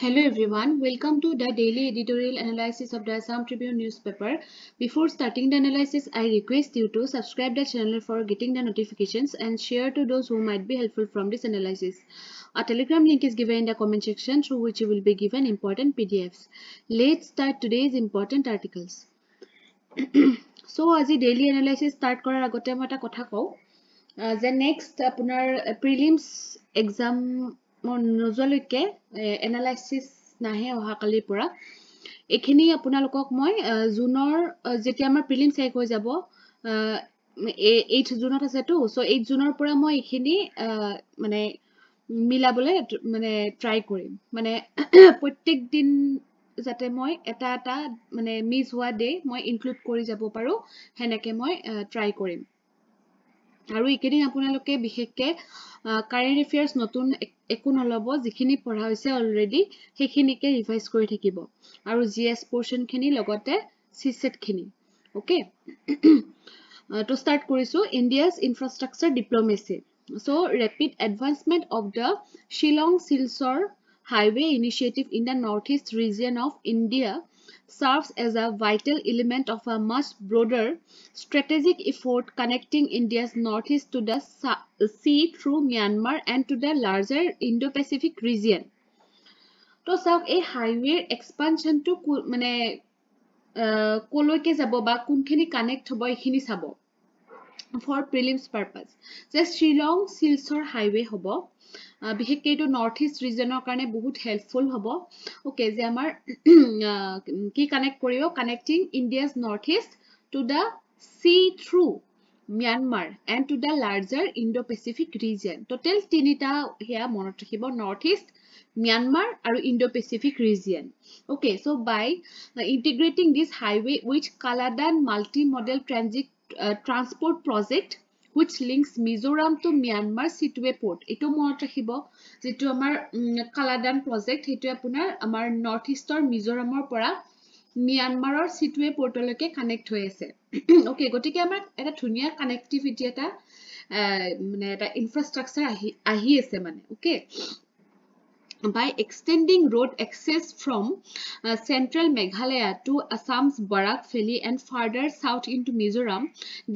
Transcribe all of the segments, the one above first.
Hello everyone, welcome to the daily editorial analysis of the Assam Tribune newspaper. Before starting the analysis, I request you to subscribe the channel for getting the notifications and share to those who might be helpful from this analysis. A telegram link is given in the comment section through which you will be given important PDFs. Let's start today's important articles. So, as a daily analysis start korar agote moi eta kotha kau. The next prelims exam নজলৈকে analysis নাহে অহাকালিৰ পৰা এখিনি আপোনালোকক মই জুনৰ যেতিয়া আমাৰ প্ৰিলিম চেক হৈ যাব 8 জুনত আছে তো সো 8 জুনৰ পৰা মই এখিনি মানে মিলাবলে মানে ট্ৰাই কৰিম মানে প্ৰত্যেক দিন যাতে মই এটা এটা মানে মিস হোৱা ডে মই ইনক্লুড কৰি যাব পাৰো হেনেকে মই ট্ৰাই কৰিম আৰু একেদিন আপোনালোকে বিশেষকে কাৰেন্ট এফেয়াৰ্স নতুন একো নলব যিখিনি পঢ়া হৈছে অলৰেডি সেইখিনিকে ৰিভাইজ কৰি থাকিব আৰু জিএস পোৰশন খিনি লগতে সিসেট খিনি ওকে তো স্টাৰ্ট কৰিছো ইন্ডিয়া's infrastructure diplomacy so rapid advancement of the Shillong Silchar highway initiative in the northeast region of India serves as a vital element of a much broader strategic effort connecting India's northeast to the sea through Myanmar and to the larger Indo-Pacific region. So, a highway expansion to mane koloike jabo ba kunkhini connect hobo ekhini sabo for prelims purpose. Just Shillong Silchar highway hobo. বিশেষকে এটো north east ৰিজনৰ কাৰণে বহুত helpful হ'ব okay যে আমাৰ কি connect কৰিব connecting ইন্ডিয়া's northeast to the sea through Myanmar and to the larger Indo-Pacific region total তিনিটা হেয়া মনত ৰাখিব northeast Myanmar আৰু Indo-Pacific region okay so by integrating this highway which Kaladan multi-modal transport project which links Mizoram to Myanmar Situe port. Ito monot rakhibo jetu amar Kaladan project hetu apunar amar northeaster Mizoramor pora Myanmaror Situe portoloke connect hoy ase. Okay, gotike amar eta dhunia connectivity eta mane eta infrastructure ahi ase mane. Okay. By extending road access from central Meghalaya to Assam's Barak Valley and further south into Mizoram,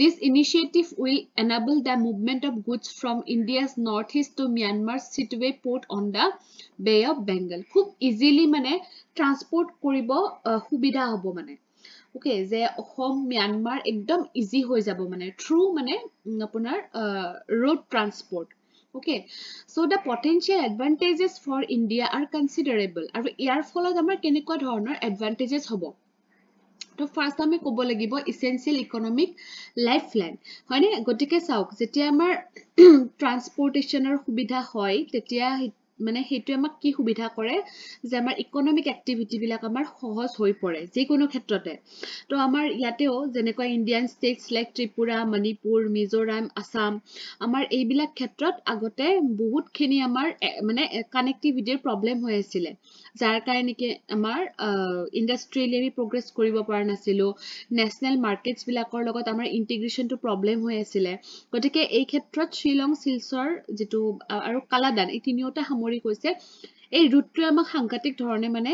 this initiative will enable the movement of goods from India's northeast to Myanmar's Situe port on the Bay of Bengal. Khub easily mane transport koribo subidha hobo mane. Okay, je Ahom Myanmar ekdom easy hoi jabo mane through mane apunar road transport. Okay, so the potential advantages for India are considerable. Aru iar folot amar kenekwa dhoroner advantages hobo. To first ame kobo lagibo essential economic lifeline. Hoine gotike sauk jetia amar transportationor subidha hoy tetia মানে হেতু আমাক কি সুবিধা কৰে যে আমাৰ economic activity বিলাক আমাৰ সহজ হৈ পৰে যে কোনো ক্ষেত্ৰতে তো আমাৰ ইয়াতেও যেনেকৈ ইন্ডিয়ান ষ্টেটস লাইক ত্ৰিপুৰা মণিপুৰ মিজোৰাম আসাম আমাৰ এইবিলাক ক্ষেত্ৰত আগতে বহুত খিনি আমাৰ মানে কানেক্টিভিটিৰ প্ৰবলেম হৈ আছিল যাৰ কাৰণে কি আমাৰ ইন্ডাষ্ট্ৰিয়েলি আমি প্ৰগ্ৰেছ কৰিব পৰা নাছিলো নেশনাল মাৰ্কেটস বিলাকৰ লগত আমাৰ ইন্টিগ্ৰেশনটো প্ৰবলেম হৈ আছিল গতিকে এই ক্ষেত্ৰত শ্ৰীলং শিলচৰ যেটো আৰু কালাদান এই তিনিওটা সামৰি কৈছে এই ৰুটটো আমাক সাংঘাতিক ধৰণে মানে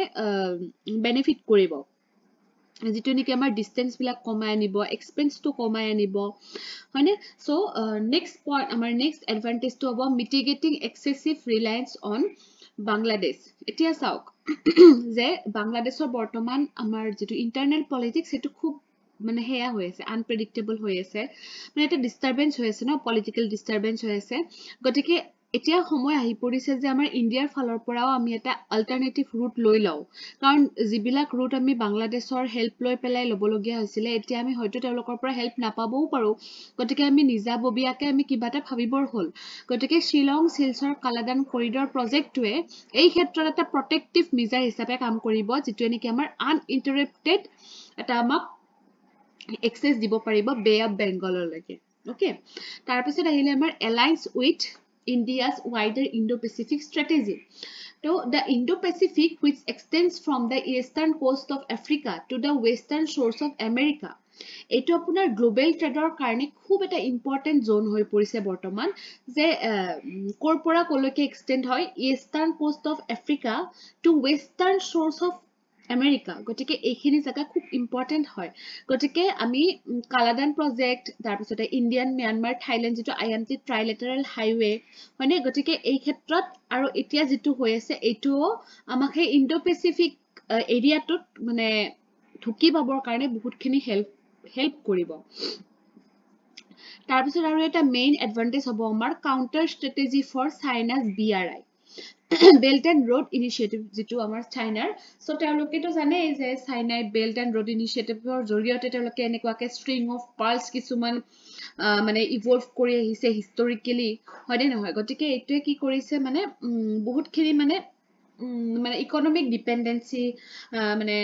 বেনিফিট কৰিব যেটো নেকি আমাৰ ডিসটেন্স বিলাক কমাই আনিব এক্সপেন্স টু কমাই আনিব হয়নে সো নেক্সট পইণ্ট আমাৰ নেক্সট এডভান্টেজ টু হ'ব mitigating excessive Reliance on Bangladesh এতিয়া চাওক যে বাংলাদেশৰ বৰ্তমান আমাৰ যেটো ইন্টাৰনেল পলিটিক্স হেতু খুব মানে হেয়া হৈ আছে আনপ্ৰেডিক্টেবল হৈ আছে মানে এটা ডিস্টাৰবেন্স হৈ আছে ন পলিটিক্যাল ডিস্টাৰবেন্স হৈ আছে গতিকে এতিয়া সময় আহি পৰিছে যে আমাৰ ইন্ডিয়াৰ ফালৰ পৰাও আমি এটা অল্টাৰনেটিভ ৰুট লৈ লও কাৰণ জিবিলাক ৰুট আমি বাংলাদেশৰ হেল্প লৈ পেলাই লবলগীয়া হৈছিল এতিয়া আমি হয়তো তেওঁলোকৰ পৰা হেল্প নাপাবও পাৰো গতিকে আমি নিজাববিয়াকে আমি কিবাটা ভাবিবৰ হল গতিকে শ্ৰীলং শিলচৰ কালাদান কৰিডৰ প্ৰজেক্টটোৱে এই ক্ষেত্ৰত এটা প্ৰটেক্টিভ মেজাৰ হিচাপে কাম কৰিব যেটো নেকি আমাৰ আনইন্টাৰাপ্টেড এটা আমাক access দিব পাৰিব বে অফ বেংগললৈকে ওকে তাৰ পিছত আহিলে আমাৰ alliance with India's wider Indo-Pacific strategy. So, the Indo-Pacific, which extends from the eastern coast of Africa to the western shores of America, এইটো আপোনাৰ গ্লোবেল ট্ৰেডৰ কাৰণে খুব এটা ইম্পৰ্টেণ্ট জোন হৈ পৰিছে বৰ্তমান যে কৰ পৰা কলৈকে এক্সটেণ্ড হয় eastern coast of Africa to western shores of America গতিকে এইখিনি জায়গা খুব ইম্পৰ্টেণ্ট হয় গতিকে আমি কালাদান প্ৰজেক্ট তাৰপিছতে ইণ্ডিয়ান ম্যানমাৰ থাইলেণ্ড যিটো আইএমটি ট্ৰাইলেটাৰেল হাইৱে হয়নে গতিকে এই ক্ষেত্ৰত আৰু এতিয়া যিটো হৈ আছে এইটোও আমাক সেই ইণ্ডো পেচিফিক এৰিয়াটোত মানে ঢুকি পাবৰ কাৰণে বহুতখিনি হেল্প কৰিব তাৰপিছত আৰু এটা মেইন এডভান্টেজ হ'ব আমাৰ counter strategy for China's BRI belt and road initiative যিটো আমাৰ চাইনাৰ সো তেওঁলোকেতো জানেই যে চাইনাই বেল্ট এণ্ড ৰোড ইনিচিয়েটিভৰ জৰিয়তে তেওঁলোকে এনেকুৱাকে ষ্ট্ৰিং অফ পাৰ্লছ কিছুমান মানে ইভলভ কৰি আহিছে হিষ্টৰিকেলি হয়নে নহয় গতিকে এইটোৱে কি কৰিছে মানে বহুতখিনি মানে ইকনমিক ডিপেন্ডেন্সি মানে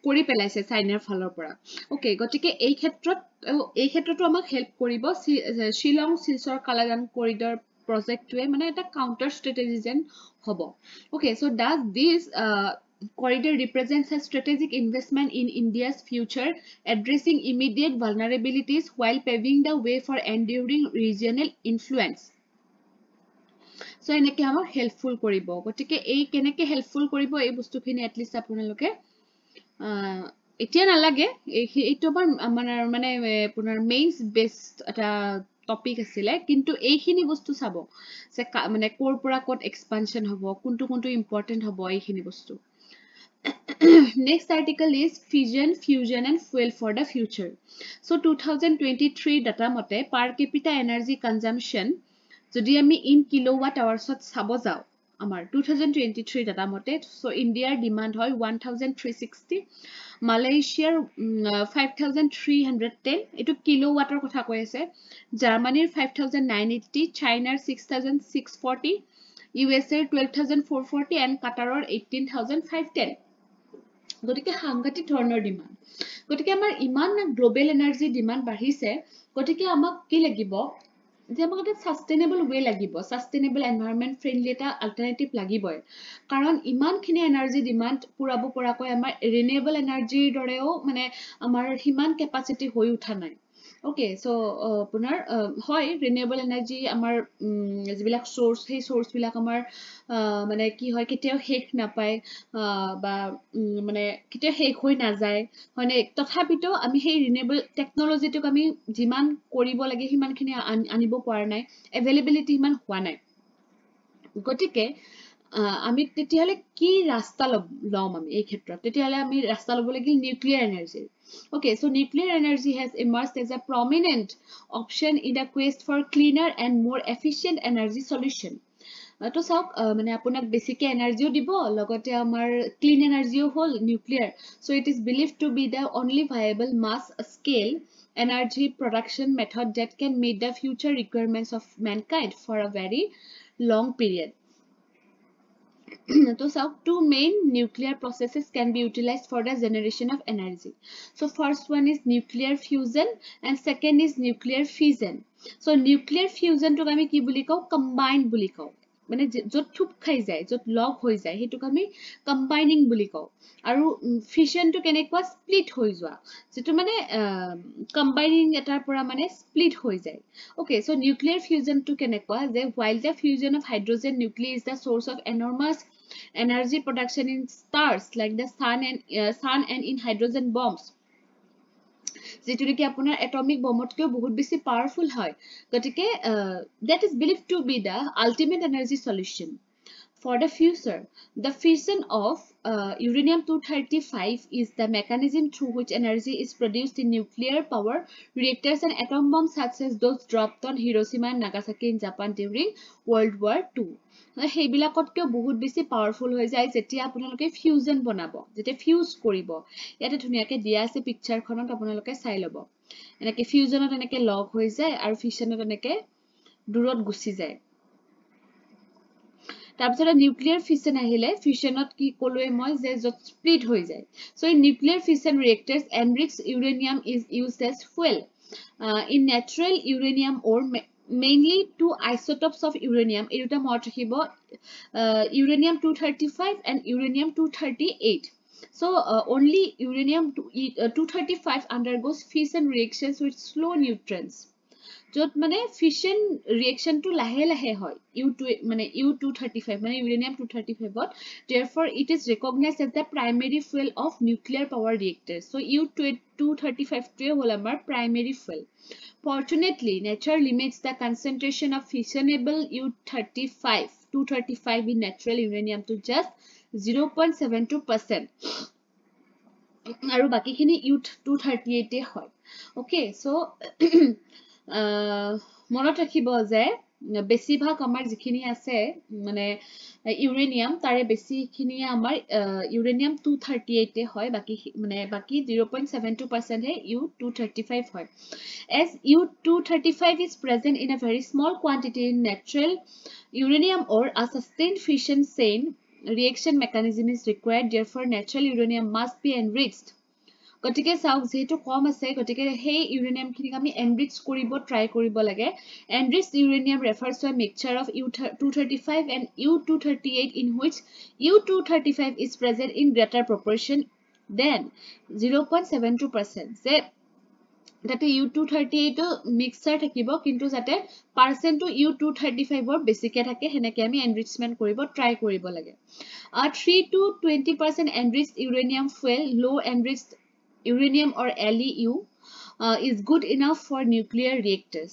কৰি পেলাইছে চাইনাৰ ফালৰ পৰা ওকে গতিকে এই ক্ষেত্ৰতো আমাক হেল্প কৰিব শ্বিলং শিলচৰ কালাদান কৰিডৰ প্ৰজেক্টটোৱে মানে এটা কাউন্টাৰ ষ্ট্ৰেটেজি যেন হ'ব okay so does this corridor represents a strategic investment in India's future addressing immediate vulnerabilities while paving the way for enduring regional influence so eneke amar helpful koribo gotike ei keneke helpful koribo ei bostu khini at least apunaloke etia na lage eito bar মানে পুনৰ means based এটা topic আছিল কিন্তু এইখিনি বস্তু চাব যে মানে কোৰ পৰা কোট এক্সপানশন হ'ব কোনটো ইম্পৰ্টেন্ট হ'ব এইখিনি বস্তু next article is fission fusion and fuel for the future so 2023 data mote per capita energy consumption যদি আমি in kilowatt hours ত চাব যাও আমাৰ 2023 data mote so India's demand হয় 1360 Malaysia's 5310 etu kilowatt er kotha koi ase Germany's 5980 China's 6640 USA 12440 and Qatar's 18510 গতিকে সাংঘাতিক ধৰণৰ demand গতিকে আমাৰ ইমান গ্লোবেল এনাৰ্জি ডিমান্ড বাঢ়িছে গতিকে আমাক কি লাগিব যে আমাক এটা সাস্টেইনেবল ওয়ে লাগিব সাস্টেইনেবল এনভায়ৰনমেন্ট ফ্ৰেন্ডলি এটা অল্টাৰনেটিভ লাগিবই কাৰণ ইমানখিনি এনাৰ্জি ডিমান্ড পুৰাব পৰাকৈ আমাৰ ৰিনিউৱেবল এনাৰ্জিৰ দৰেও মানে আমাৰ হিমান কেপাসিটি হৈ উঠা নাই okay so punar hoy renewable energy amar jibilak source hey source bilak amar mane ki hoy keteo hek na pai ba mane keteo hek hoi na jay hoine tothapito ami hey renewable technology to ami jiman koribo lage himan khini anibo par nai availability himan hwa nai gotike আমি তেতিয়ালে কি ৰাস্তা লম আমি এই ক্ষেত্ৰত তেতিয়ালে আমি ৰাস্তা লব লাগিল nuclear energy okay so nuclear energy has emerged as a prominent option in the quest for cleaner and more efficient energy solution to sauk mane apunak basic energy o dibo logote amar clean energy o hol nuclear so it is believed to be the only viable mass scale energy production method that can meet the future requirements of mankind for a very long period so two main nuclear processes can be utilized for the generation of energy so first one is nuclear fusion and second is nuclear fission so nuclear fusion to ami ki buli kau combined buli kau মানে যত থুপ খাই যায় যত লগ হৈ যায় হেতুক আমি combining বুলি কও আৰু ফিশন টু কেনেকুৱা স্প্লিট হৈ যোৱা যেটো মানে কম্বাইনিং এটাৰ পৰা মানে স্প্লিট হৈ যায় okay so nuclear fusion to কেনেকুৱা যে while the fusion of hydrogen nuclei is the source of enormous energy production in stars like the sun and in hydrogen bombs যেটো কি আপোনাৰ এটমিক বমতকৈ বহুত বেছি পাৱাৰফুল হয় গতিকে that is believed to be the ultimate energy solution for the future the fission of uranium 235 is the mechanism through which energy is produced in nuclear power reactors and atom bombs such as those dropped on Hiroshima and Nagasaki in Japan during World War II হেইবিলাকতকৈ বহুত বেছি powerful হৈ যায় যেতিয়া আপোনালোকে fusion বনাব যেতিয়া fuse কৰিব ইয়াতে ধুনিয়াকে দিয়া আছে পিকচাৰখনত আপোনালোকে চাই লব এনেকে ফিউজনত এনেকে লগ হৈ যায় আৰু ফিশনত এনেকে দূৰত গুছি যায় তাৰপিছত নিউক্লিয়াৰ ফিশন আহিলে ফিশনত কি কলোৱে মই যে যত স্প্লিট হৈ যায় so in nuclear fission reactors enriched uranium is used as fuel in natural uranium ore mainly two isotopes of uranium eruta mot rakhibo uranium 235 and uranium 238 So only uranium-235 undergoes fission reactions with slow neutrons. য'ত মানে fission ৰিয়েকশ্যনটো লাহে লাহে হয় U235 মানে uranium-235 therefore it is recognized as the primary fuel of nuclear power reactors. So U235 টোৱে হ'ল আমাৰ primary fuel. Fortunately, nature limits the concentration of fissionable U235 in natural uranium to just 0.72%. আৰু বাকিখিনি U238 হয়. Okay, so মনত ৰাখিব যে বেছিভাগ আমাৰ যিখিনি আছে মানে ইউৰেনিয়াম তাৰে বেছিখিনি আমাৰ uranium-238 হয় বাকি 0.72% হে U235 হয়. As U235 is present in a very small quantity in natural uranium ore, a sustained fission chain reaction mechanism is required. Therefore, natural uranium must be enriched. গতিকে চাওক যেহেতু কম আছে গতিকে সেই ইউৰেনিয়ামখিনিক আমি এনৰিচ কৰিব ট্ৰাই কৰিব লাগে. Enriched uranium refers to a mixture of U235 and U238 in which U235 is present in greater proportion than 0.72%. যে যাতে U238 মিক্সাৰ থাকিব কিন্তু যাতে পাৰ্চেণ্টটো U235 বেছিকে থাকে হেনেকে আমি এনৰিচমেন্ট কৰিব ট্ৰাই কৰিব লাগে. 3 to 20% enriched uranium fuel, low enriched uranium or LEU is good enough for nuclear reactors.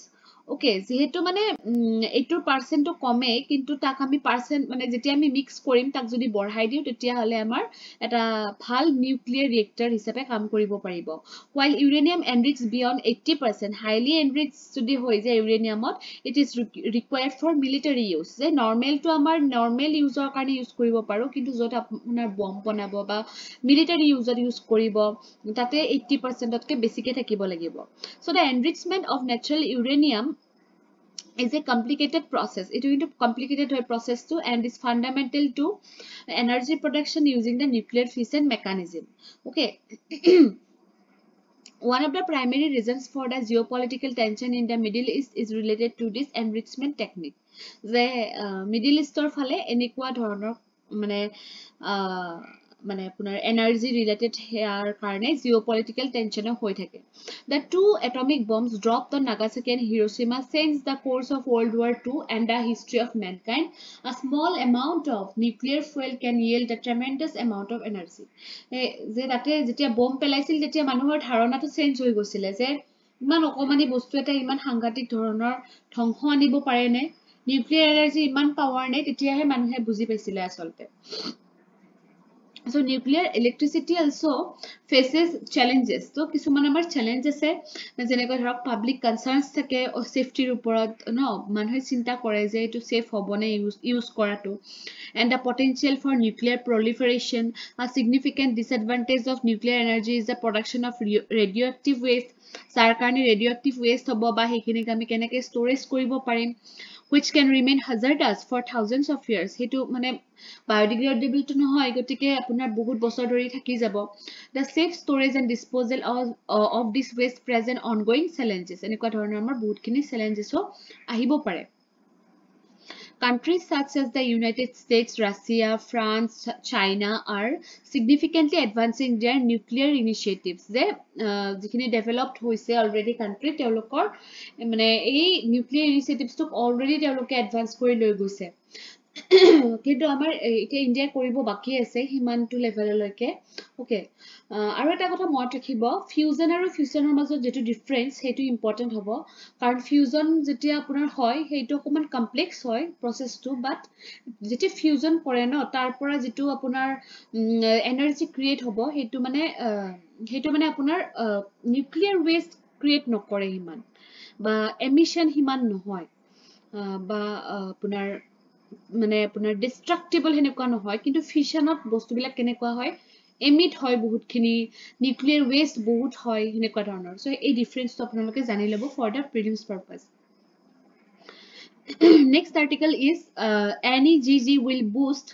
Okay, যেহেতু মানে এইটোৰ পাৰ্চেণ্টটো কমে কিন্তু তাক আমি পাৰ্চেণ্ট মানে যেতিয়া আমি মিক্স কৰিম তাক যদি বঢ়াই দিওঁ তেতিয়াহ'লে আমাৰ এটা ভাল নিউক্লিয়াৰ ৰিয়েক্টৰ হিচাপে কাম কৰিব পাৰিব. While uranium enriched beyond 80%, highly enriched যদি হৈ যায় ইউৰেনিয়ামত, it is required for military use. যে নৰ্মেলটো আমাৰ নৰ্মেল ইউজৰ কাৰণে ইউজ কৰিব পাৰো কিন্তু য'ত আপোনাৰ বম্ব বনাব বা মিলিটাৰী ইউজত ইউজ কৰিব তাতে 80%তকৈ বেছিকে থাকিব লাগিব. So the enrichment of natural uranium is a complicated process. It is a complicated process too and is fundamental to energy production using the nuclear fission mechanism. Okay. One of the primary reasons for the geopolitical tension in the Middle East is related to this enrichment technique. The Middle Eastৰ ফালে এনেকুৱা ধৰণৰ মানে আপোনাৰ energy related hair কাৰণে জিঅ'পলিটিকেল tension হৈ থাকে. The two atomic bombs dropped on Nagasaki and Hiroshima changed the course of World War II and the history of mankind. A small amount of nuclear fuel can yield a tremendous amount of energy. যে তাতে যেতিয়া bomb পেলাইছিল তেতিয়া মানুহৰ ধাৰণাটো change হৈ গৈছিলে যে ইমান অকমানি বস্তু এটা ইমান সাংঘাতিক ধৰণৰ ধ্বংস আনিব পাৰে নে নিউক্লিয়াৰ এনাৰ্জি ইমান পাৱাৰ নে তেতিয়াহে মানুহে বুজি পাইছিলে আচলতে. So nuclear electricity also faces challenges. So কিছুমান আমাৰ চেলেঞ্জ আছে যেনেকৈ ধৰক পাব্লিক কনচাৰ্নছ থাকে সেফটিৰ ওপৰত মানুহে চিন্তা কৰে যে এইটো সেফ হ'বনে ইউজ কৰাটো and the potential for nuclear proliferation. A significant disadvantage of nuclear energy is the production of radioactive waste. যাৰ কাৰণে radioactive waste হ'ব বা সেইখিনিক আমি কেনেকৈ ষ্ট'ৰেজ কৰিব পাৰিম which can remain hazardous for thousands of years. হেতু মানে biodegradable to নহয় গতিকে আপোনাৰ বহুত বছৰ ধৰি থাকি যাব. The safe storage and disposal of this waste present ongoing challenges. এনেকুৱা ধৰণৰ আমাৰ বহুতখিনি challenges আহিব পাৰে. Countries such as the United States, Russia, France, China are significantly advancing their nuclear initiatives. They jikhini developed hoise already country teolokor mane ei nuclear initiatives tok already teoloke advance kori loi goise. কিন্তু আমাৰ এতিয়া India কৰিব বাকি আছে হিমানটো লেভেললৈকে. Okay, আৰু এটা কথা মনত ৰাখিব ফিউজন আৰু ফিউচনৰ মাজত যেটো ডিফাৰেন্স সেইটো ইম্পৰ্টেন্ট হ'ব কাৰণ ফিউজন যেতিয়া আপোনাৰ হয় সেইটো অকমান কমপ্লেক্স হয় প্ৰসেসটো বাট যেতিয়া ফিউজন কৰে ন তাৰ পৰা যেটো আপোনাৰ এনাৰ্জি ক্ৰিয়েট হ'ব সেইটো মানে আপোনাৰ নিউক্লিয়াৰ ওয়েষ্ট ক্ৰিয়েট নকৰে হিমান বা এমিশন হিমান নহয় বা আপোনাৰ মানে আপোনাৰ ডিস্ট্ৰাক্টিবল হেনেকুৱা নহয় কিন্তু ফিশনত বস্তুবিলাক কেনেকুৱা হয় এমিট হয় বহুতখিনি নিউক্লিয়াৰ ওয়েষ্ট বহুত হয় হেনেকুৱা ধৰণৰ সো এই ডিফাৰেন্সটো আপোনালোকে জানি লব for the prelims purpose. Next article is NEGG will boost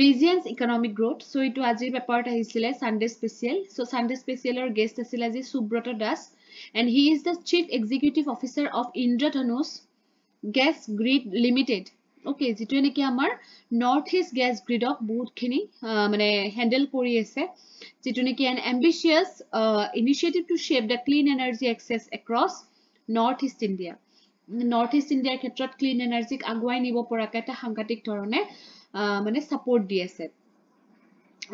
region's economic growth. So itu ajir paper ta hisile Sunday special. So Sunday special or guest asile aji Subrata Das and he is the chief executive officer of Indradhanush Gas Grid Limited. Okay যেটো নেকি আমাৰ north east gas গ্ৰিডক বহুতখিনি মানে handle কৰি আছে যেটো নেকি an ambitious initiative to shape the clean energy access across north east India ক্ষেত্ৰত ক্লিন এনাৰ্জিক আগুৱাই নিব পৰাকে এটা সাংঘাতিক ধৰণে মানে সাপোৰ্ট দি আছে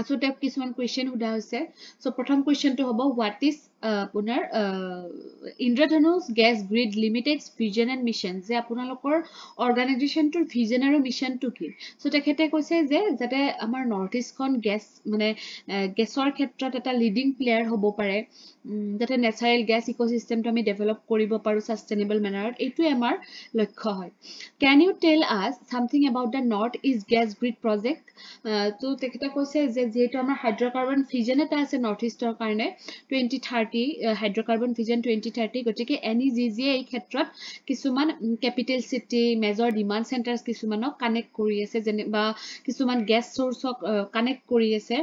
আচলতে কিছুমান কোৱেশ্চন উদা হৈছে সো প্ৰথম কোৱেশ্চনটো হ'ব হোৱাট ইজ আপোনাৰ Indradhanush gas grid limited vision and mission যে আপোনালোকৰ অৰ্গানাইজেশ্যনটোৰ ভিজন আৰু মিশনটো কি সো তেখেতে কৈছে যে যাতে আমাৰ নৰ্থ ইষ্টখন গেছ মানে গেছৰ ক্ষেত্ৰত এটা লিডিং প্লেয়াৰ হ'ব পাৰে যাতে নেচাৰেল গেছ ইকোসিস্টেমটো আমি ডেভেলপ কৰিব পাৰো সাস্টেইনেবল মেনাৰত এইটোৱে আমাৰ লক্ষ্য হয় can you tell us something about the north east gas grid project তো তেখেতে কৈছে যে যেহেতু আমাৰ হাইড্ৰকাৰ্বন ভিজন এটা আছে নৰ্থ ইষ্টৰ কাৰণে 2030 হাইড্ৰকাৰ্বন ভিজন 2030 গতিকে NEGG এই ক্ষেত্ৰত কিছুমান ক্যাপিটেল সিটি মেজৰ ডিমান্ড সেন্টাৰস কিছুমানক কানেক্ট কৰি আছে যেনে বা কিছুমান গেছ সোৰ্সক কানেক্ট কৰি আছে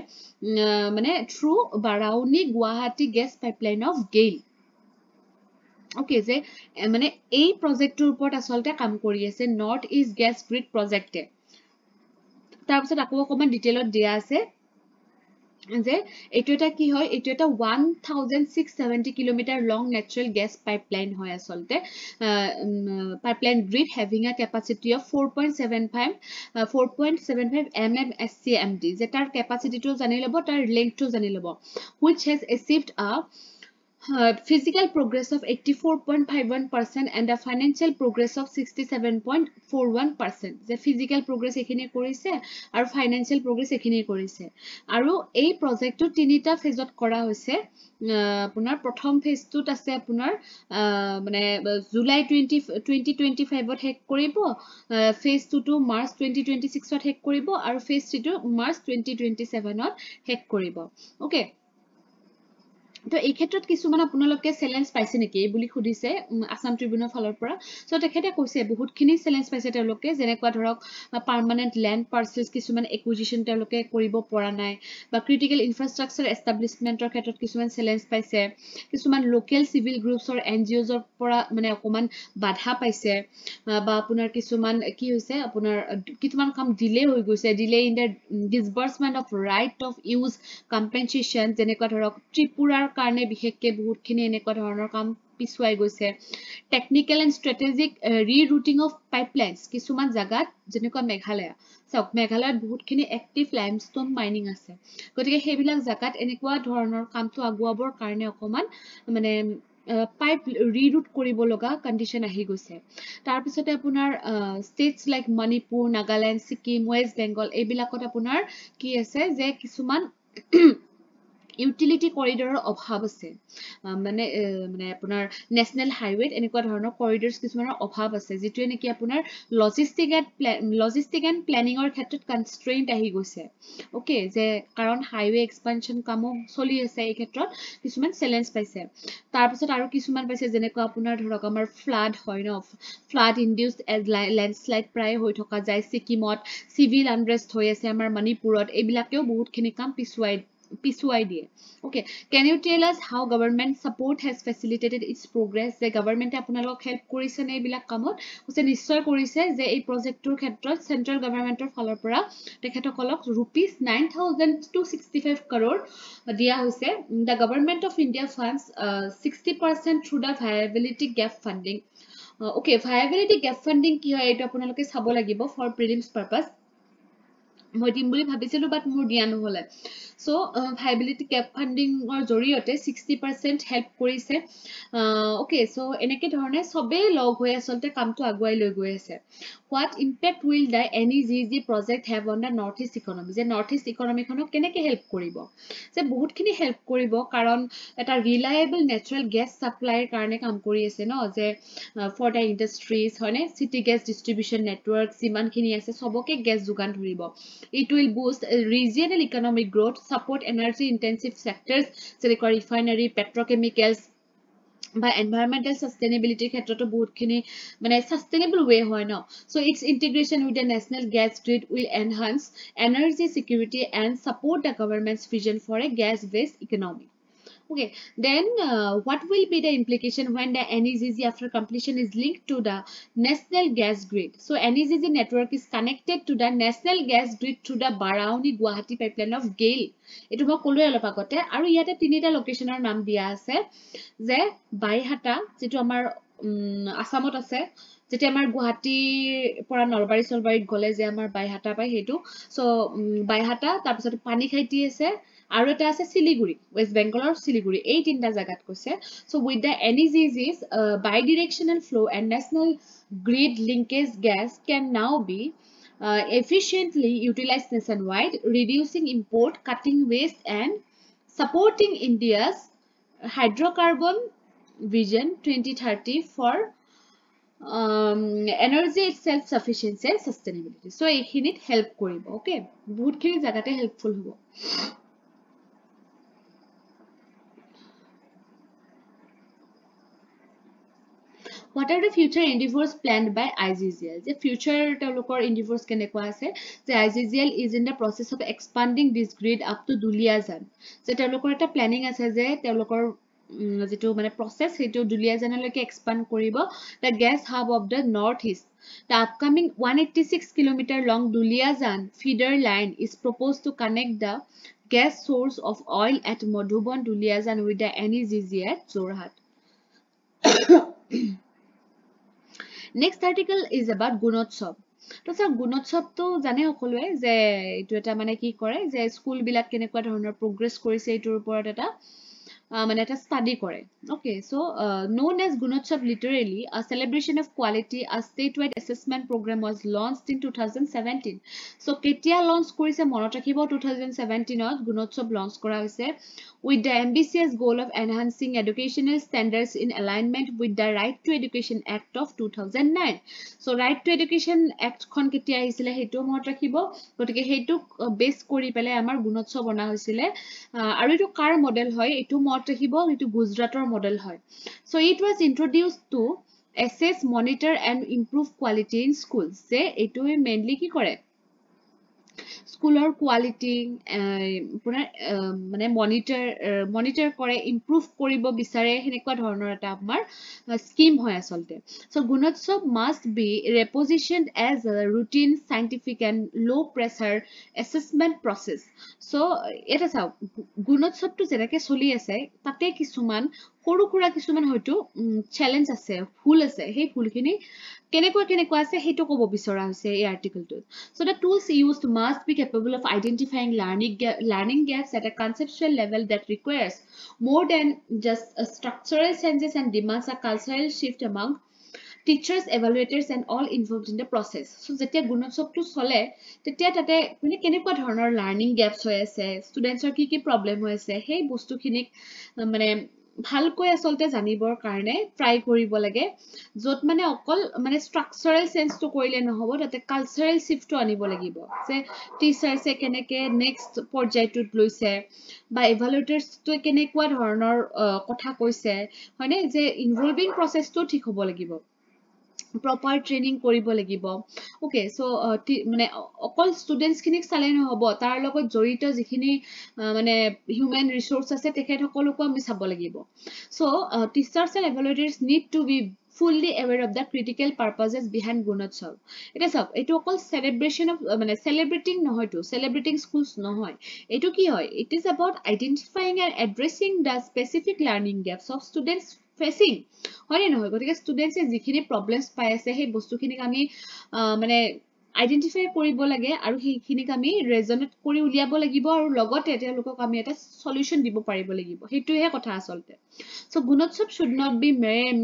মানে through Barauni Guwahati gas pipeline of GAIL okay যে মানে এই প্ৰজেক্টৰ ওপৰত আসলতে কাম কৰি আছে নৰ্থ ইষ্ট গেছ গ্ৰিড প্ৰজেক্টে তাৰপিছত আকৌ অকমান ডিটেইলত দিয়া আছে যে এটো এটা কি হয় এটো এটা 1670 কিলোমিটাৰ লং ন্যাচাৰাল গ্যাস পাইপলাইন হয় আসলতে pipeline grid having a capacity of 4.75 mmSCMD যে তাৰ ক্যাপাসিটিটো জানি লব তাৰ লেংথটো জানি লব which has achieved a physical progress of 84.51% and a financial progress of 67.41% যে physical progress এখিনি কৰিছে আৰু financial progress এখিনি কৰিছে আৰু এই প্ৰজেক্টটো তিনিটা ফেজত কৰা হৈছে আপোনাৰ প্ৰথম ফেজটোত আছে আপোনাৰ মানে জুলাই 2025ত হেক কৰিব ফেজ 2 টো মাৰ্চ 2026ত হেক কৰিব আৰু ফেজ 3 টো মাৰ্চ 2027ত হেক কৰিব ওকে তো এই ক্ষেত্ৰত কিছুমান আপোনালোকে চ্যালেঞ্জ পাইছে নেকি এই বুলি খুদিছে আসাম ট্ৰিবিউনৰ ফালৰ পৰা সো তেখেতে কৈছে বহুতখিনি চ্যালেঞ্জ পাইছে তেওঁলোকে যেনেকুৱা ধৰক পাৰ্মানেন্ট ল্যান্ড পাৰ্সেলস কিছুমান একুইজিশন তেওঁলোকে কৰিব পৰা নাই বা ক্ৰিটিক্যাল ইনফ্ৰাষ্ট্ৰাকচাৰ এস্টাব্লিশমেন্টৰ ক্ষেত্ৰত কিছুমান চ্যালেঞ্জ পাইছে কিছুমান লোকেল সিভিল গ্ৰুপছৰ এনজিওজৰ পৰা মানে অকমান বাধা পাইছে বা আপোনাৰ কিছুমান কি হৈছে আপোনাৰ কিছুমান কাম ডিলে হৈ গৈছে delay in the disbursement of right of use compensation যেনেকুৱা ধৰক ত্ৰিপুৰাৰ কাৰণে বিশেষকে বহুতখিনি এনেকুৱা ধৰণৰ কাম পিছুৱাই গৈছে টেকনিক্যাল এণ্ড স্ট্ৰেটেজিক ৰিৰুটিং অফ পাইপলাইনস কিছুমান জাগাত যেনেকুৱা মেঘালয় সব মেঘালয়ত বহুতখিনি এক্টিভ লাইমস্টোন মাইনিং আছে গতিকে সেইবিলাক জাগাত এনেকুৱা ধৰণৰ কামটো আগুৱাবৰ কাৰণে অকমান মানে পাইপ ৰিৰুট কৰিব লগা কন্ডিশন আহি গৈছে তাৰ পিছতে আপোনাৰ ষ্টেটস লাইক মণিপুৰ নাগালেণ্ড সিকিম ওয়েষ্ট বেংগল এইবিলাকত আপোনাৰ কি আছে যে কিছুমান ইউটিলিটি কৰিডৰৰ অভাৱ আছে মানে মানে আপোনাৰ নেশনাল হাইৱে এনেকুৱা ধৰণৰ কৰিডৰস কিছুমানৰ অভাৱ আছে যেটোৱে নেকি আপোনাৰ লজিষ্টিক এণ্ড প্ল্যানিংৰ ক্ষেত্ৰত কনষ্ট্ৰেইন্ট আহি গৈছে ওকে যে কাৰণ হাইৱে এক্সপানশন কামো চলি আছে এই ক্ষেত্ৰত কিছুমান চ্যালেঞ্জ পাইছে তাৰ পিছত আৰু কিছুমান পাইছে যেনেকুৱা আপোনাৰ ধৰক আমাৰ ফ্লাড হয় ন ফ্লাড ইনডিউসড ল্যান্ডস্লাইড প্ৰায় হৈ থকা যায় সিকিমত সিভিল আনৰেষ্ট হৈ আছে আমাৰ মণিপুৰত এইবিলাকেও বহুতখিনি কাম পিছুৱাই দিয়ে okay can you tell us how government support has facilitated its progress the government আপোনালোক হেল্প কৰিছে নে এইবিলাক কামত হৈছে নিশ্চয় কৰিছে যে এই প্ৰজেক্টৰ ক্ষেত্ৰত সেন্ট্ৰাল গভৰ্নমেন্টৰ ফালৰ পৰা তেখেতসকলক rupees 9265 crore দিয়া হৈছে the government of India funds 60% through the viability gap funding okay viability gap funding কি হয় এটা আপোনালোকে চাব লাগিব for prelims purpose মই দিম বুলি ভাবিছিলো বাট মোৰ দিয়া নহলে সো ভাইবিলিটি গেপ ফান্ডিংৰ জৰিয়তে 60% হেল্প কৰিছে ওকে সো এনেকে ধৰণে সবে লগ হৈ আসলতে কামটো আগুৱাই লৈ গৈ আছে what impact will the NEGG project have on the north east economy যে north east economy খনক কেনেকে হেল্প কৰিব যে বহুতখিনি হেল্প কৰিব কাৰণ এটা ৰিলায়েবল নেচাৰেল গ্যাস সাপ্লাইৰ কাৰণে কাম কৰি আছে ন যে ফৰ দা ইন্ডাষ্ট্ৰিজ হয়নে সিটি গ্যাস ডিস্ট্ৰিবিউশন নেটৱৰ্ক যিমানখিনি আছে সবকে গ্যাস যোগান ধৰিব it will boost regional economic growth support energy intensive sectors like refinery petrochemicals by environmental sustainability ক্ষেত্ৰতো বহুতখিনি মানে sustainable way হয় ন so its integration with the national gas grid will enhance energy security and support the government's vision for a gas based economy Okay, then what will be the implication when the NEGG after completion is linked to the national gas grid? So NEGG network is connected to the national gas grid through the Barauni Guwahati pipeline of GAIL. Etu mo kolo elo pagote aru yate tinita locationer naam dia ase je Baihata jetu amar Asamot ase jete amar Guwahati pora Nalbari Solbarit gole je amar Baihata pai hetu so Baihata tar pisot Panikhaiti ase আৰু এটা আছে Siliguri West Bengal or Siliguri এই তিনটা জায়গাত কৈছে so with the NEGG's bidirectional flow and national grid linkage gas can now be efficiently utilized nationwide reducing import cutting waste and supporting India's hydrocarbon vision 2030 for energy self sufficiency and sustainability so এইখিনিত help কৰিব okay বহুতখিনি জায়গাতে helpful হ'ব What are the future endeavors planned by IGGL? The future endeavors the IGGL is in the process of expanding this grid up to Duliajan. So planning as process expand the gas hub of the northeast. The upcoming 186-kilometer long Duliajan feeder line is proposed to connect the gas source of oil at Madhuban Duliajan with the NEGG at Jorhat. Next article is about Gunotsav. So sir Gunotsav to jane hokoloe je etu eta mane ki kore je school bilak kenekwa dhoroner progress korise etur upor eta মানে এটা study কৰে okay so known as Gunotsav literally a celebration of quality a statewide assessment program was launched in 2017 so ketia launch কৰিছে মনত ৰাখিব 2017 ত Gunotsav launch কৰা হৈছে with the ambitious goal of enhancing educational standards in alignment with the Right to Education Act of 2009 so Right to Education Act খন কেতিয়া আহিছিলে হেতু মনত ৰাখিব গতিকে হেতু বেস কৰি পেলে আমাৰ Gunotsav বনা হৈছিলে আৰু এটো কাৰ মডেল হয় এটো Gujarat model hoy. So it was introduced to assess, monitor and improve quality in schools. Say it mainly ki kore school or quality মানে monitor কৰে improve কৰিব বিচাৰে হেনেকুৱা ধৰণৰ এটা আমাৰ স্কিম হয় আসলতে so Gunotsav must be repositioned as a routine scientific and low pressure assessment process so এটা চাও Gunotsav to যেনেকে চলি আছে তাতে কিছুমান সৰু খুৰা কিছুমান হয়তো চ্যালেঞ্জ আছে ভুল আছে সেই ভুলখিনি কেনেকুৱা আছে হেতু কব বিচৰা হৈছে এই আৰ্টিকেলটো so the tools used must be capable of identifying learning gaps at a conceptual level that requires more than just structural changes and demands a cultural shift among teachers evaluators and all involved in the process so jetia Gunotsav to chole tetia tate mane kenekwa dhoroner learning gaps hoy ase students or ki problem hoy ase hey bostu khinik mane ভালকৈ আসলতে জানিবৰ কাৰণে try কৰিব লাগে যত মানে অকল মানে স্ট্ৰাকচাৰাল চেঞ্জ তো কৰিলে নহব তাতে কালচাৰাল শিফট তো আনিব লাগিব যে টিচাৰছে কেনেকে নেক্সট পৰ্যায়টোত লৈছে বা ইভালুয়েটৰ্স তো কেনেকুৱা ধৰণৰ কথা কৈছে হয়নে যে ইনভলভিং প্ৰসেসটো ঠিক হ'ব লাগিব proper training কৰিব লাগিব okay so মানে অকল স্টুডেন্টস খিনিক চালে নহব তাৰ লগত জড়িত যিখিনি মানে হিউম্যান ৰিসোৰ্স আছে তেখেত সকলকো আমি চাব লাগিব so teachers and evaluators need to be fully aware of the critical purposes behind Gunotsav এটা সব এটো অকল celebration of মানে celebrating নহয় তো celebrating schools নহয় এটো কি হয় it is about identifying and addressing the specific learning gaps of students facing হয়নে নহয় গতিকে স্টুডেন্টসে যিখিনি প্ৰবলেমস পাই আছে সেই বস্তুখিনিক আমি মানে আইডেন্টিফাই কৰিব লাগে আৰু সেইখিনিক আমি ৰেজনেট কৰি উলিয়াব লাগিব আৰু লগতে তেওঁলোকক আমি এটা সলিউশন দিব পাৰিব লাগিব হেতুহে কথা আসলতে so Gunotsav should not be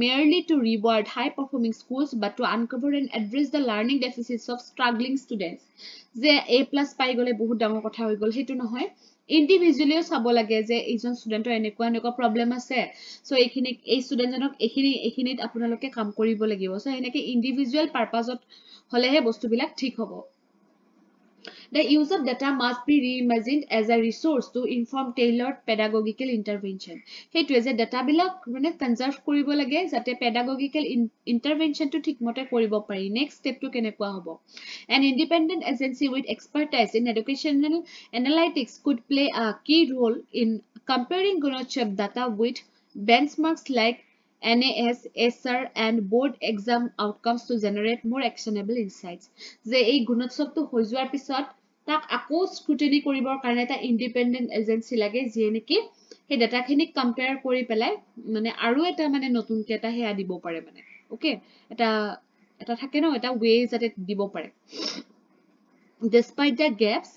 merely to reward high performing schools but to uncover and address the learning deficits of struggling students যে A+ পাই গলে বহুত ডাঙৰ কথা হৈ গল হেতু নহয় individually চাব লাগে যে এইজন স্টুডেন্টৰ এনেকুৱা প্ৰবলেম আছে সো এইখিনি এই স্টুডেন্টজনক এইখিনিত আপোনালোকে কাম কৰিব লাগিব সো এনেকে ইন্ডিভিজুৱেল পাৰপাজত হলেহে বস্তুবিলাক ঠিক হ'ব The use of data must be reimagined as a resource to inform tailored pedagogical intervention. Heitue je data bilak mane conserve koribo lage jate pedagogical intervention to thik mote koribo pari. Next step to kenekwa hobo. An independent agency with expertise in educational analytics could play a key role in comparing Gunotshop data with benchmarks like NAS, SR, and board exam outcomes to generate more actionable insights. Je ei Gunotshop to hojuar pisot tak আকৌ scrutiny কৰিবৰ কাৰণে এটা independent agency লাগে যিয়ে নেকি সেই ডাটাখিনিক compare কৰি পেলাই মানে আৰু এটা মানে নতুনকে এটা হেয়া দিব পাৰে মানে ওকে এটা থাকে ন এটা ওয়ে যাতে দিব পাৰে despite the gaps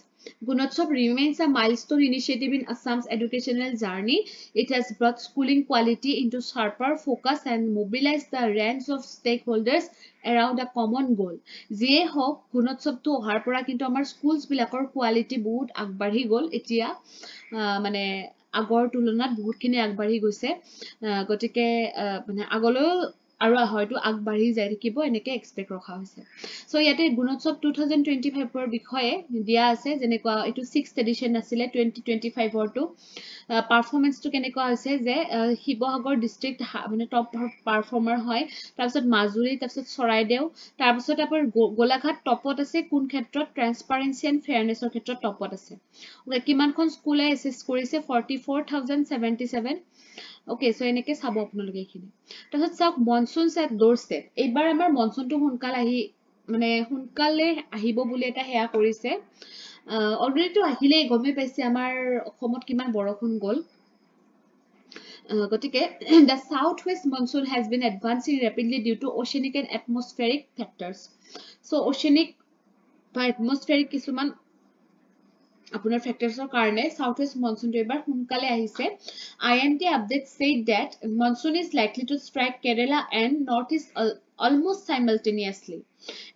Gunotshop remains a milestone initiative in Assam's educational journey. It has brought schooling quality into sharper focus and mobilized the range of stakeholders around a common goal. Jiye hok Gunotshop to ohar pora kintu amar schools bilakor quality bahut agbadhi gol etia mane agor tulonat bahut kini agbadhi goise gotike mane agolo আৰু হয়তো আগবাঢ়ি যাই থাকিব এনেকে expect ৰখা হৈছে so ইয়াতে গুণোৎসৱ 2025 ৰ বিষয়ে দিয়া আছে যেনেকুৱা এটো 6th এডিশন আছিল 2025 ৰ টু পাৰফৰমেন্স টু কেনেকুৱা হৈছে যে শিৱসাগৰ ডিস্ট্ৰিক্ট মানে টপ পাৰফৰ্মাৰ হয় তাৰপিছত মাজুলী তাৰপিছত চৰাইদেউ তাৰপিছত আপোনাৰ গোলাঘাট টপত আছে কোন ক্ষেত্ৰত ট্ৰান্সপাৰেন্সি এণ্ড ফেয়াৰনেছৰ ক্ষেত্ৰত টপত আছে কিমানখন স্কুলে এসেস কৰিছে 44077 Okay, so eneke sabo apnaloge ekhini. Tasot sak monsoons at doorstep. Eibar amar monsoon to hunkal ahi mane hunkale ahibo boli eta heya korise. Already to ahile gome paise amar okhomot kiman borokhun gol. Gotike the southwest monsoon has been advancing rapidly due to oceanic and atmospheric factors. So oceanic by atmospheric kisuman আপোনাৰ ফ্যাক্টৰছৰ কাৰণে সাউথৱেষ্ট monsoon এবাৰ হুনকালে আহিছে IMD update said that monsoon is likely to strike Kerala and northeast almost simultaneously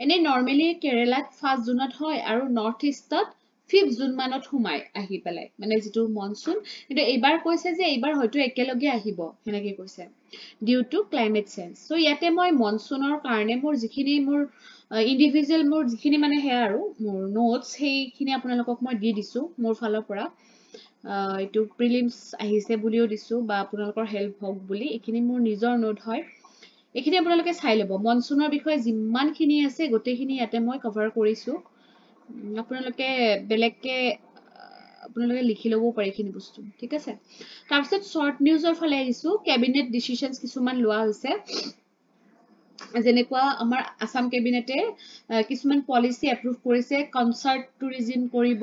ene normally Kerala 1st June হয় আৰু northeastত 5th June মানত হুমাই আহি পেলাই মানে যেটো মনসুন কিন্তু এবাৰ কৈছে যে এবাৰ হয়তো একেলগে আহিব হেনেকে কৈছে due to climate change so ইয়াতে মই মনসুনৰ কাৰণে মোৰ যিখিনি মোৰ individual মোৰ যিখিনি মানে হে আৰু মোৰ নোটস সেইখিনি আপোনালোকক মই দি দিছো মোৰ ফালৰ পৰা এটো প্ৰিলিমছ আহিছে বুলিও দিছো বা আপোনালোকৰ হেল্প হওক বুলি এখিনি মোৰ নিজৰ নোট হয় এখিনি আপোনালোকে চাই লব মনসুনৰ বিষয়ে যিমানখিনি আছে গোটেইখিনি ইয়াতে মই কভাৰ কৰিছো আপোনালোকে বেলেগকে আপোনালোকে লিখি লব পাৰে এখিনি বস্তু ঠিক আছে তাৰপিছত শৰ্ট নিউজৰ ফালে আহিছো ক্যাবিনেট ডিসিশনস কিছুমান লোৱা হৈছে যেনেকুৱা আমাৰ আসাম ক্যাবিনেটে কিছুমান পলিসি এপ্ৰুভ কৰিছে কনসাৰ্ট টুৰিজম কৰিব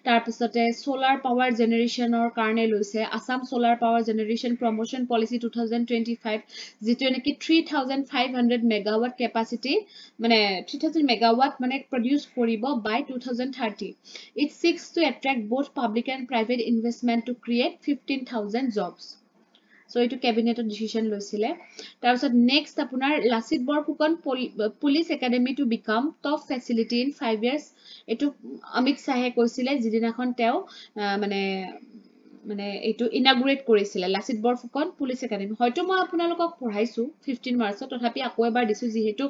তাৰ পিছতে সোলাৰ পাৱাৰ জেনাৰেশনৰ কাৰণে লৈছে Assam solar power generation promotion policy 2025 যেটো নেকি 3500 মেগাৱাট কেপাসিটি মানে 3000 মেগাৱাট মানে প্ৰডিউস কৰিব বাই 2030 it seeks to attract both public and private investment to create 15000 jobs So itu cabinet decision loisile tarpisot next apunar Lasit Borphukan police academy to become top facility in 5 years etu Amit Sahe koisile jidinakhon teo মানে এটো ইনাগুৰেট কৰিছিল Lachit Borphukan police academy হয়তো মই আপোনালোকক পঢ়াইছো 15 মাৰ্চত তথাপি আকৌ এবাৰ দিছো যেহেতু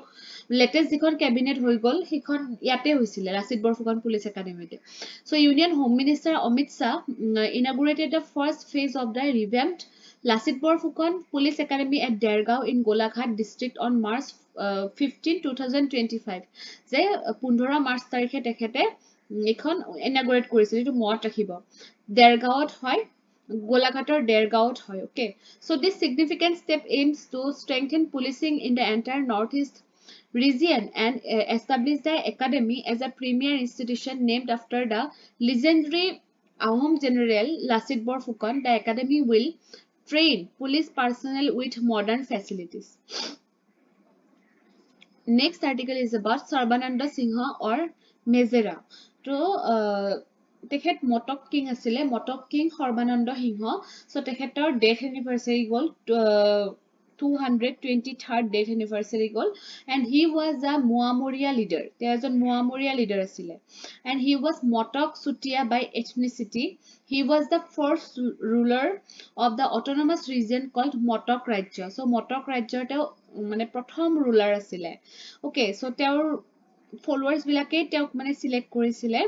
লেটেস্ট যিখন ক্যাবিনেট হৈ গল সেইখন ইয়াতে হৈছিল লাচিত বৰফুকন পুলিশ একাডেমিতে so union home minister Amit Shah inaugurated the first phase of the revamped Lasit Borphukan Police Academy at Dergaon in Golaghat district on March 15 2025 যে 15 মাৰ্চ তাৰিখে তেখেতে এখন ইনাগুৰেট কৰিছিল এটো মত ৰাখিব Dergaon হয় Golaghator Dergaon হয় okay so this significant step aims to strengthen policing in the entire northeast region and establish the academy as a premier institution named after the legendary Ahom general Lasit Borphukan the academy will train police personnel with modern facilities. Next article is about Sarbananda Singha or Mezera. So, tekhet Motok King asile, Motok King Sarbananda Singha. So, tekhetor death anniversary goal 223rd death anniversary goal and he was a Muamoria leader. There was a Muamoria leader asile and he was Motok Sutia by ethnicity. He was the first ruler of the autonomous region called Motok Rajya. So Motok Rajya teo mane prothom ruler asile. Okay, so teo followers বিলাকে তেওঁক মানে select কৰিছিলে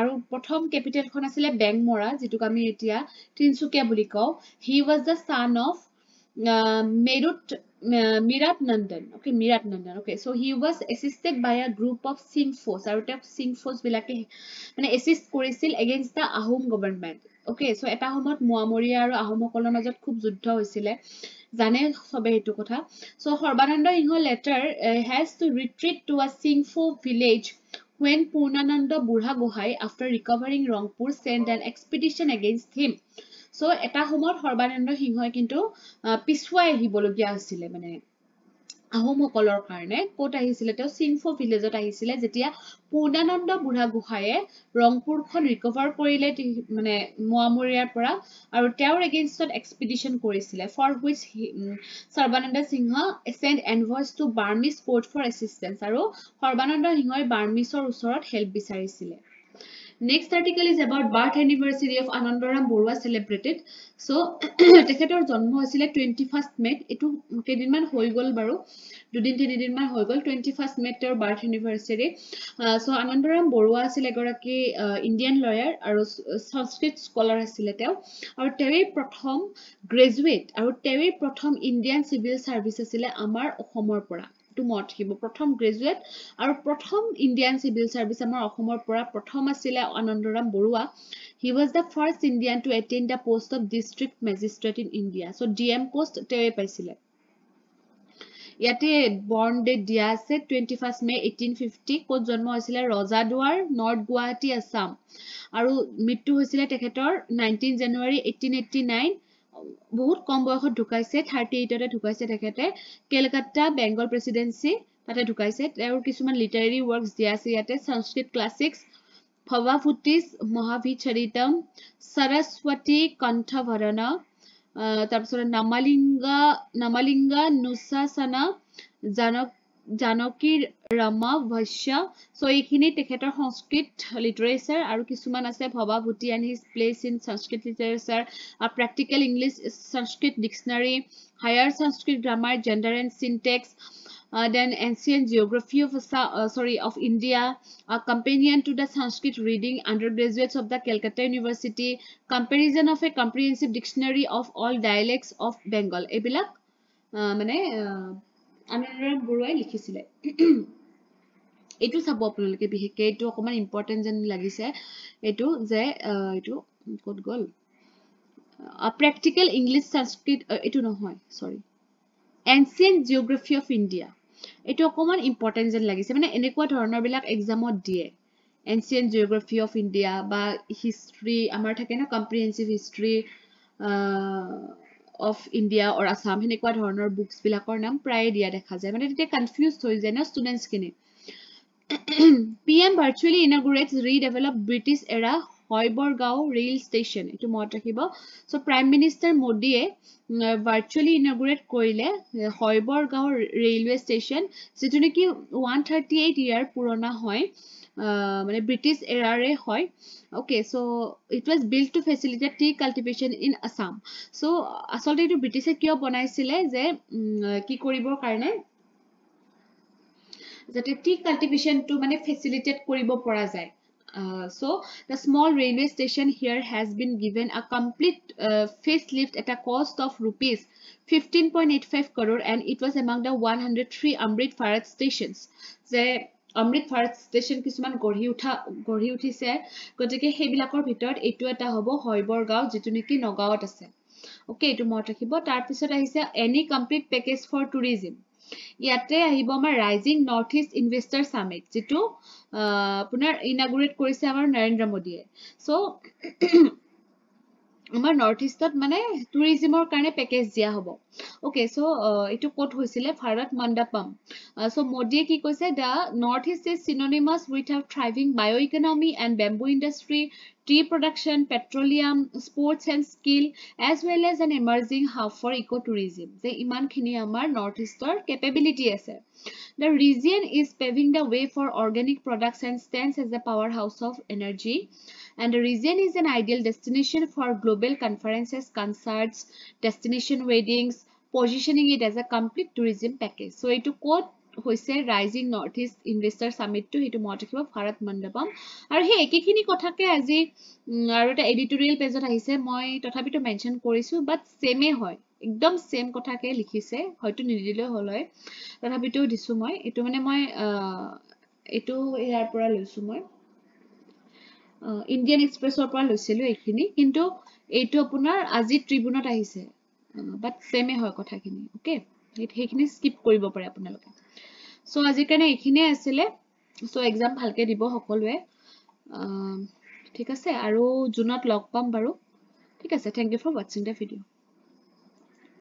আৰু প্ৰথম ক্যাপিটেলখন আছিল বেংমৰা যেটো আমি এতিয়া তিনসুকিয়া বুলি কও he was the son of Mirat Nandan. Okay, Mirat Nandan. Okay, so he was assisted by a group of Singphos. আৰু তেওঁক Singphos বিলাকে মানে assist কৰিছিল against the Ahom government. Okay, so এটা সময়ত মোৱামৰীয়া আৰু আহোমসকলৰ মাজত খুব যুদ্ধ হৈছিলে জানে সবে হেতু কথা so Sarbananda Sinha later has to retreat to a Singpho village when Purnananda Burha Gohai after recovering Rangpur sent an expedition against him so eta homot Sarbananda Sinha kintu piswai ahibologia asile mane আহোমসকলৰ কাৰণে coat আহিছিলে তেওঁ সিংফো ভিলেজত আহিছিলে যেতিয়া পূৰ্ণানন্দ বুঢ়া গোহাঁয়ে ৰংপুৰখন recover কৰিলে মানে মোৱামৰীয়াৰ পৰা আৰু তেওঁৰ এগেইনষ্টত এক্সপিডিশন কৰিছিলে for which Sarbananda Singha send envoys to Burmese court for assistance আৰু সৰ্বানন্দ সিংহই বাৰ্মিজৰ ওচৰত হেল্প বিচাৰিছিলে Next article is about birth anniversary of Anandaram Borua celebrated. So, তেখেতৰ জন্ম হৈছিল 21st May. এটো কেদিনমান হৈ গল বাৰু। দুদিন তিনিদিনমান হৈ গল 21st May তেওঁৰ birth anniversary. So Anandaram Borua আছিল এগৰাকী ইণ্ডিয়ান লয়াৰ আৰু সংস্কৃত স্কলাৰ আছিল তেওঁ। আৰু তেৱেই প্ৰথম গ্ৰেজুৱেট আৰু তেৱেই প্ৰথম ইণ্ডিয়ান সিভিল সাৰ্ভিস আছিল আমাৰ অসমৰ পৰা। To mot hibo prothom graduate aru prothom Indian civil service amar ohomor pora prothom asile Anandaram Borua he was the first Indian to attain the post of district magistrate in India so DM post tewe paisile yate born date dia ase 21st May 1850 kot janmo hoisile Rajadwar North Guwahati Assam aru mrityu hoisile tekhetor 19 January 1889 বহুত কম বয়সত ঢুকাইছে 38 তে ঢুকাইছে তেখেতে Kolkata Bengal presidency তাতে ঢুকাইছে তেওঁৰ কিছুমান লিটাৰেৰী ওয়াৰ্কস দিয়া আছে ইয়াতে সংস্কৃত ক্লাসিক্স ভৱাভূতিস মহাভিচৰিতম সৰস্বতী কণ্ঠভৰণা তাৰপিছত নামালিঙ্গা নুশাসনা জানকীৰ ৰমা ভাষ্য সো এইখিনি তেখেতৰ সংস্কৃত লিটাৰেচাৰ আৰু কিছুমান আছে ভৱাভূতি and his place in Sanskrit literature a practical English Sanskrit dictionary higher Sanskrit grammar gender and syntax then ancient geography of India a companion to the Sanskrit reading undergraduates of the Calcutta University comparison of a comprehensive dictionary of all dialects of Bengal ebilak মানে Anandaram Borua লিখিছিলে এটো sub আপোনালোকে বিহেকে এটো অকমান important যেন লাগিছে এটো যে এটো কোড গল a practical English Sanskrit এটো নহয় sorry ancient geography of India এটো অকমান ইম্পৰ্টেন্ট যেন লাগিছে মানে এনেকুৱা ধৰণৰ বিলাক এক্সামত দিয়ে ancient geography of India বা history আমাৰ থাকে না comprehensive history of India or Assam হেনেকুৱা ধৰণৰ বুকস বিলাকৰ নাম প্ৰায় দিয়া দেখা যায় মানে তেতিয়া কনফিউজড হৈ যায় না ষ্টুডেন্টস কিনে PM virtually inaugurates redeveloped British era Hoibergao rail station etu mot rakhibo so Prime Minister Modi virtually inaugurate korile Hoibergao railway station jetu neki 138 year purana hoy মানে British era re hoy okay so it was built to facilitate tea cultivation in Assam so asolte etu British e kiyo banaisile je ki koribor karone jate tea cultivation to mane facilitate koribo pora jay so the small railway station here has been given a complete facelift at a cost of rupees 15.85 crore and it was among the 103 Amrit Bharat stations the Amrit Bharat station কিছুমান গঢ়ি উঠিছে গতিকে হেবিলাকৰ ভিতৰত এটো এটা হ'ব হয়বৰগাঁও যেটো নেকি নগাঁৱত আছে ওকে এটো মত ৰাখিব তাৰ পিছত আহিছে any complete package for tourism ইয়াতে আহিব আমাৰ ৰাইজিং নৰ্থ ইষ্ট ইনভেস্টৰ সামিট যেটো পুনৰ ইনাগুৰেট কৰিছে আমাৰ নৰেন্দ্ৰ মোদীয়ে সো আমাৰ নৰ্থ ইষ্টত মানে টুৰিজমৰ কাৰণে পেকেজ দিয়া হ'ব ওকে সো এটো কোট হৈছিলে ভাৰত মণ্ডপম সো মোদীয়ে কি কৈছে the north east is synonymous with a thriving bioeconomy and bamboo industry tea production petroleum sports and skill as well as an emerging hub for ecotourism যে ইমান খিনি আমাৰ নৰ্থ ইষ্টৰ capability আছে the region is paving the way for organic products and stands as a powerhouse of energy and the region is an ideal destination for global conferences concerts destination weddings positioning it as a complete tourism package so etu code হৈছে rising north east investor সামিটটো হেতু মনত ৰাখিব ভাৰত মণ্ডপম আৰু সেই একেখিনি কথাকে আজি আৰু এটা এডিটৰিয়েল পেজত আহিছে মই তথাপিতো মেনশন কৰিছো বাট সেমে হয় একদম সেম কথাকে লিখিছে হয়তো নিদিলেও হ'ল হয় তথাপিতো দিছো মই এটো মানে মই এটো ইয়াৰ পৰা লৈছো মই ইণ্ডিয়ান এক্সপ্ৰেছৰ পৰা লৈছিলো এইখিনি কিন্তু এইটো আপোনাৰ আজি ট্ৰিবিউনত আহিছে বাট সেমে হয় কথাখিনি ওকে সেইখিনি স্কিপ কৰিব পাৰে আপোনালোকে সো আজিৰ কাৰণে এইখিনিয়ে আছিলে সো এক্সাম ভালকে দিব সকলোৱে ঠিক আছে আৰু জুনত লগ পাম বাৰু ঠিক আছে thank you for watching the video